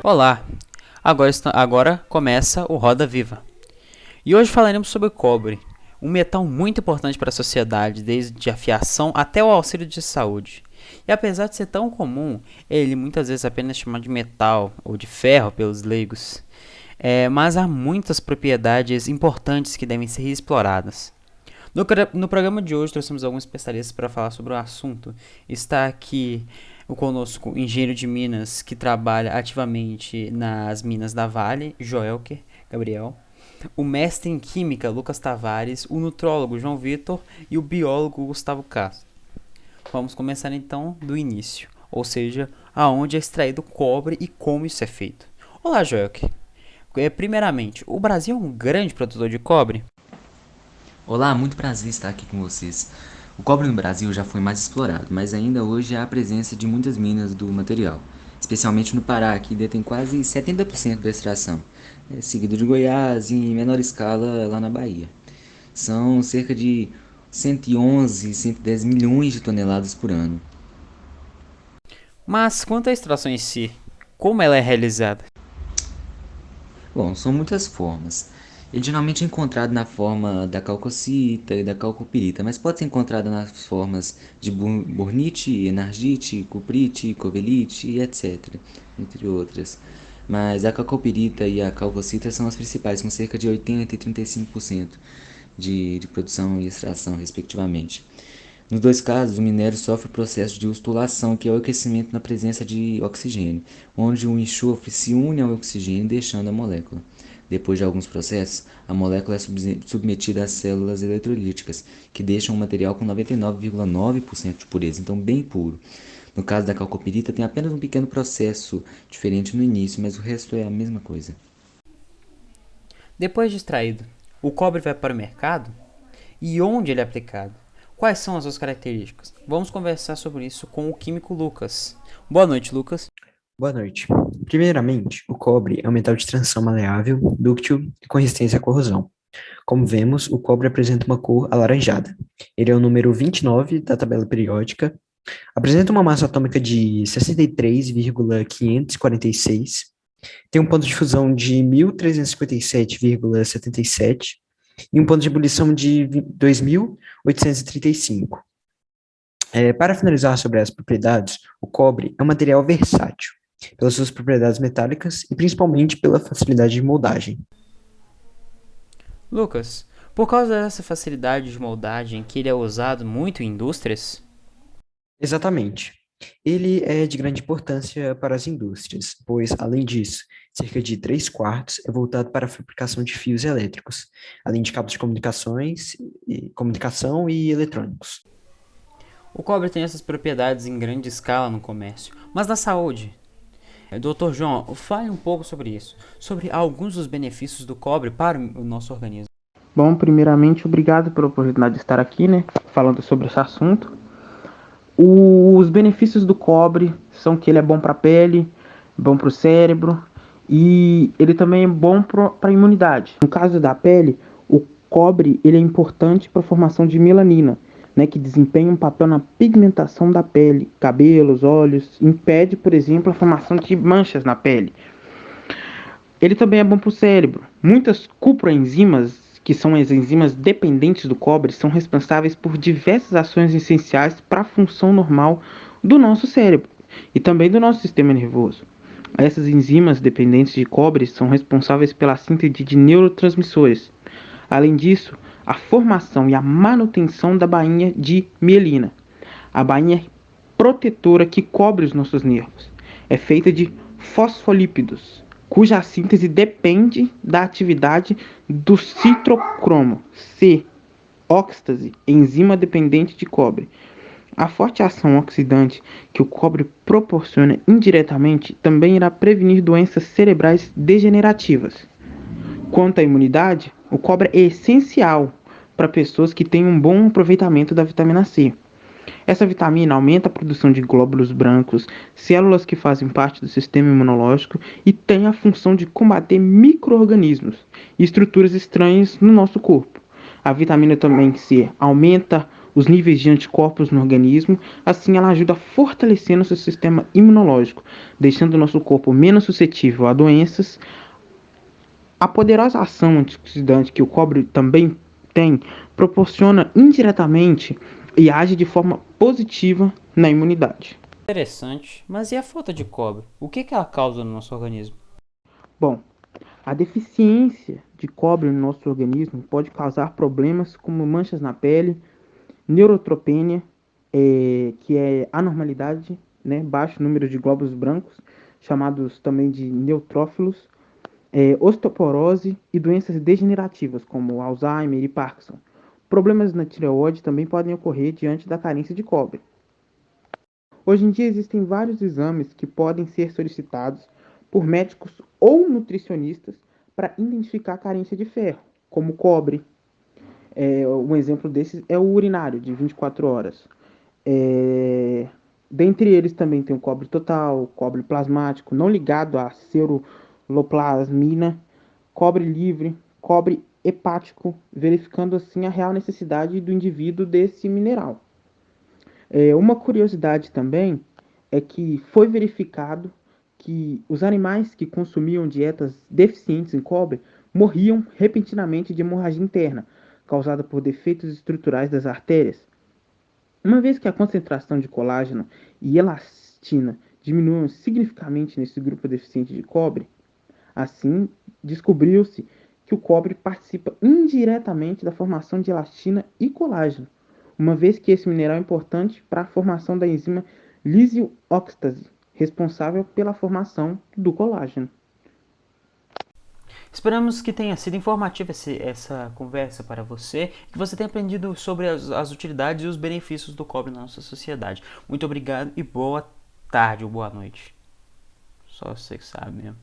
Olá, agora começa o Roda Viva. E hoje falaremos sobre o cobre, um metal muito importante para a sociedade, desde a fiação até o auxílio de saúde. E apesar de ser tão comum, ele muitas vezes é apenas chamado de metal ou de ferro pelos leigos. Mas há muitas propriedades importantes que devem ser exploradas. No programa de hoje trouxemos alguns especialistas para falar sobre o assunto. Está aqui conosco o engenheiro de minas que trabalha ativamente nas minas da Vale, Joelker Gabriel, o mestre em química Lucas Tavares, o nutrólogo João Vitor e o biólogo Gustavo Castro. Vamos começar então do início, ou seja, aonde é extraído o cobre e como isso é feito. Olá, Joelker. Primeiramente, o Brasil é um grande produtor de cobre? Olá, muito prazer estar aqui com vocês. O cobre no Brasil já foi mais explorado, mas ainda hoje há a presença de muitas minas do material, especialmente no Pará, que detém quase 70% da extração, seguido de Goiás e em menor escala lá na Bahia. São cerca de 111, 110 milhões de toneladas por ano. Mas quanto à extração em si, como ela é realizada? Bom, são muitas formas. Ele geralmente é encontrado na forma da calcocita e da calcopirita, mas pode ser encontrado nas formas de bornite, enargite, cuprite, covelite e etc, entre outras. Mas a calcopirita e a calcocita são as principais, com cerca de 80 e 35% de produção e extração, respectivamente. Nos dois casos, o minério sofre o processo de ustulação, que é o aquecimento na presença de oxigênio, onde o enxofre se une ao oxigênio, deixando a molécula. Depois de alguns processos, a molécula é submetida às células eletrolíticas, que deixam o material com 99,9% de pureza, então bem puro. No caso da calcopirita, tem apenas um pequeno processo diferente no início, mas o resto é a mesma coisa. Depois de extraído, o cobre vai para o mercado? E onde ele é aplicado? Quais são as suas características? Vamos conversar sobre isso com o químico Lucas. Boa noite, Lucas. Boa noite. Primeiramente, o cobre é um metal de transição maleável, dúctil e com resistência à corrosão. Como vemos, o cobre apresenta uma cor alaranjada. Ele é o número 29 da tabela periódica, apresenta uma massa atômica de 63,546, tem um ponto de fusão de 1357,77 e um ponto de ebulição de 2835. Para finalizar sobre as propriedades, o cobre é um material versátil, pelas suas propriedades metálicas e principalmente pela facilidade de moldagem. Lucas, por causa dessa facilidade de moldagem que ele é usado muito em indústrias? Exatamente. Ele é de grande importância para as indústrias, pois, além disso, cerca de 3/4 é voltado para a fabricação de fios elétricos, além de cabos de comunicação e eletrônicos. O cobre tem essas propriedades em grande escala no comércio, mas na saúde? Dr. João, fale um pouco sobre isso, sobre alguns dos benefícios do cobre para o nosso organismo. Bom, primeiramente, obrigado pela oportunidade de estar aqui, falando sobre esse assunto. Os benefícios do cobre são que ele é bom para a pele, bom para o cérebro e ele também é bom para a imunidade. No caso da pele, o cobre ele é importante para a formação de melanina, que desempenha um papel na pigmentação da pele, cabelos, olhos, impede, por exemplo, a formação de manchas na pele. Ele também é bom para o cérebro. Muitas cuproenzimas, que são as enzimas dependentes do cobre, são responsáveis por diversas ações essenciais para a função normal do nosso cérebro e também do nosso sistema nervoso. Essas enzimas dependentes de cobre são responsáveis pela síntese de neurotransmissores. Além disso, a formação e a manutenção da bainha de mielina. A bainha protetora que cobre os nossos nervos é feita de fosfolípidos, cuja síntese depende da atividade do citrocromo C, óxidase, enzima dependente de cobre. A forte ação oxidante que o cobre proporciona indiretamente também irá prevenir doenças cerebrais degenerativas. Quanto à imunidade, o cobre é essencial para pessoas que têm um bom aproveitamento da vitamina C. Essa vitamina aumenta a produção de glóbulos brancos, células que fazem parte do sistema imunológico e tem a função de combater micro-organismos e estruturas estranhas no nosso corpo. A vitamina também C aumenta os níveis de anticorpos no organismo. Assim, ela ajuda a fortalecer nosso sistema imunológico, deixando o nosso corpo menos suscetível a doenças. A poderosa ação antioxidante que o cobre também tem proporciona indiretamente e age de forma positiva na imunidade. Interessante, mas e a falta de cobre? O que ela causa no nosso organismo? Bom, a deficiência de cobre no nosso organismo pode causar problemas como manchas na pele, neurotropenia, que é anormalidade, né, baixo número de glóbulos brancos, chamados também de neutrófilos, osteoporose e doenças degenerativas como Alzheimer e Parkinson. Problemas na tireoide também podem ocorrer diante da carência de cobre. Hoje em dia existem vários exames que podem ser solicitados por médicos ou nutricionistas para identificar a carência de ferro, como cobre. Um exemplo desses é o urinário, de 24 horas. Dentre eles também tem o cobre total, cobre plasmático, não ligado à ceruloplasmina, cobre livre, cobre hepático, verificando assim a real necessidade do indivíduo desse mineral. Uma curiosidade também é que foi verificado que os animais que consumiam dietas deficientes em cobre morriam repentinamente de hemorragia interna, causada por defeitos estruturais das artérias. Uma vez que a concentração de colágeno e elastina diminuiu significativamente nesse grupo deficiente de cobre, assim descobriu-se que o cobre participa indiretamente da formação de elastina e colágeno, uma vez que esse mineral é importante para a formação da enzima lisio-octase, responsável pela formação do colágeno. Esperamos que tenha sido informativa essa conversa para você, que você tenha aprendido sobre as utilidades e os benefícios do cobre na nossa sociedade. Muito obrigado e boa tarde ou boa noite. Só você que sabe mesmo.